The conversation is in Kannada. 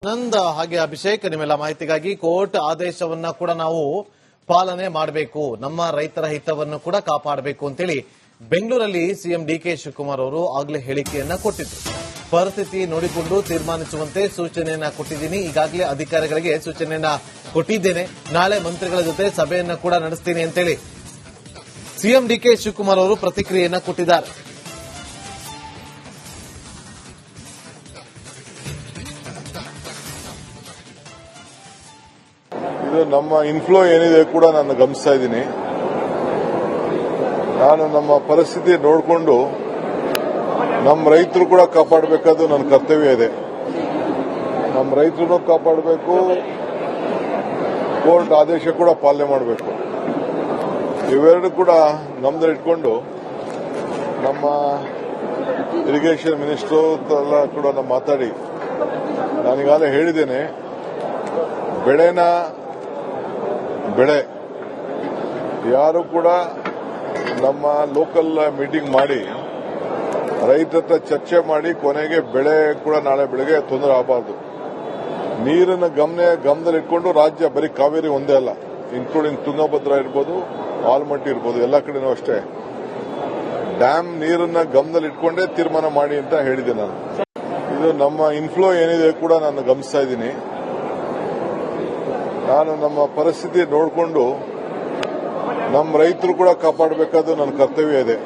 ಆನಂದ್ ಹಾಗೆ ಅಭಿಷೇಕ್ ನಿಮ್ಮೆಲ್ಲ ಮಾಹಿತಿಗಾಗಿ ಕೋರ್ಟ್ ಆದೇಶವನ್ನ ಕೂಡ ನಾವು ಪಾಲನೆ ಮಾಡಬೇಕು, ನಮ್ಮ ರೈತರ ಹಿತವನ್ನು ಕೂಡ ಕಾಪಾಡಬೇಕು ಅಂತೇಳಿ ಬೆಂಗಳೂರಲ್ಲಿ ಸಿಎಂ ಡಿಕೆ ಶಿವಕುಮಾರ್ ಅವರು ಆಗ್ಲೇ ಹೇಳಿಕೆಯನ್ನ ಕೊಟ್ಟಿದ್ರು. ಪರಿಸ್ಥಿತಿ ನೋಡಿಕೊಂಡು ತೀರ್ಮಾನಿಸುವಂತೆ ಸೂಚನೆಯನ್ನ ಕೊಟ್ಟಿದ್ದೀನಿ, ಈಗಾಗಲೇ ಅಧಿಕಾರಿಗಳಿಗೆ ಸೂಚನೆಯನ್ನ ಕೊಟ್ಟಿದ್ದೇನೆ, ನಾಳೆ ಮಂತ್ರಿಗಳ ಜೊತೆ ಸಭೆಯನ್ನ ಕೂಡ ನಡೆಸ್ತೀನಿ ಅಂತೇಳಿ ಸಿಎಂ ಡಿಕೆ ಶಿವಕುಮಾರ್ ಅವರು ಪ್ರತಿಕ್ರಿಯೆಯನ್ನ ಕೊಟ್ಟಿದ್ದಾರೆ. ಇದು ನಮ್ಮ ಇನ್ಫ್ಲೋ ಏನಿದೆ ಕೂಡ ನಾನು ಗಮನಿಸ್ತಾ ಇದ್ದೀನಿ. ನಾನು ನಮ್ಮ ಪರಿಸ್ಥಿತಿ ನೋಡಿಕೊಂಡು ನಮ್ಮ ರೈತರು ಕೂಡ ಕಾಪಾಡಬೇಕಾದ್ದು ನನ್ನ ಕರ್ತವ್ಯ ಇದೆ. ನಮ್ಮ ರೈತರನ್ನು ಕಾಪಾಡಬೇಕು, ಕೋರ್ಟ್ ಆದೇಶ ಕೂಡ ಪಾಲನೆ ಮಾಡಬೇಕು. ಇವೆರಡು ಕೂಡ ನಮ್ದು ಇಟ್ಕೊಂಡು ನಮ್ಮ ಇರಿಗೇಷನ್ ಮಿನಿಸ್ಟರ್ ಎಲ್ಲ ಕೂಡ ನಾವು ಮಾತಾಡಿ ನಾನೀಗಾಗಲೇ ಹೇಳಿದ್ದೇನೆ, ಬೆಳೆ ಯಾರು ಕೂಡ ನಮ್ಮ ಲೋಕಲ್ ಮೀಟಿಂಗ್ ಮಾಡಿ ರೈತರ ಹತ್ರ ಚರ್ಚೆ ಮಾಡಿ ಕೊನೆಗೆ ಬೆಳೆ ಕೂಡ ನಾಳೆ ಬೆಳಗ್ಗೆ ತೊಂದರೆ ಆಗಬಾರ್ದು. ನೀರನ್ನು ಗಮನದಲ್ಲಿಟ್ಕೊಂಡು ರಾಜ್ಯ ಬರೀ ಕಾವೇರಿ ಒಂದೇ ಅಲ್ಲ, ಇನ್ಕ್ಲೂಡಿಂಗ್ ತುಂಗಭದ್ರಾ ಇರ್ಬೋದು, ಆಲ್ಮಟ್ಟಿ ಇರ್ಬೋದು, ಎಲ್ಲ ಕಡೆನೂ ಅಷ್ಟೇ ಡ್ಯಾಮ್ ನೀರನ್ನ ಗಮನದಲ್ಲಿಟ್ಕೊಂಡೇ ತೀರ್ಮಾನ ಮಾಡಿ ಅಂತ ಹೇಳಿದೆ ನಾನು. ಇದು ನಮ್ಮ ಇನ್ಫ್ಲೋ ಏನಿದೆ ಕೂಡ ನಾನು ಗಮನಿಸ್ತಾ ಇದ್ದೀನಿ. ನಾನು ನಮ್ಮ ಪರಿಸ್ಥಿತಿ ನೋಡಿಕೊಂಡು ನಮ್ಮ ರೈತರು ಕೂಡ ಕಾಪಾಡಬೇಕಾದ್ದು ನನ್ನ ಕರ್ತವ್ಯ ಇದೆ.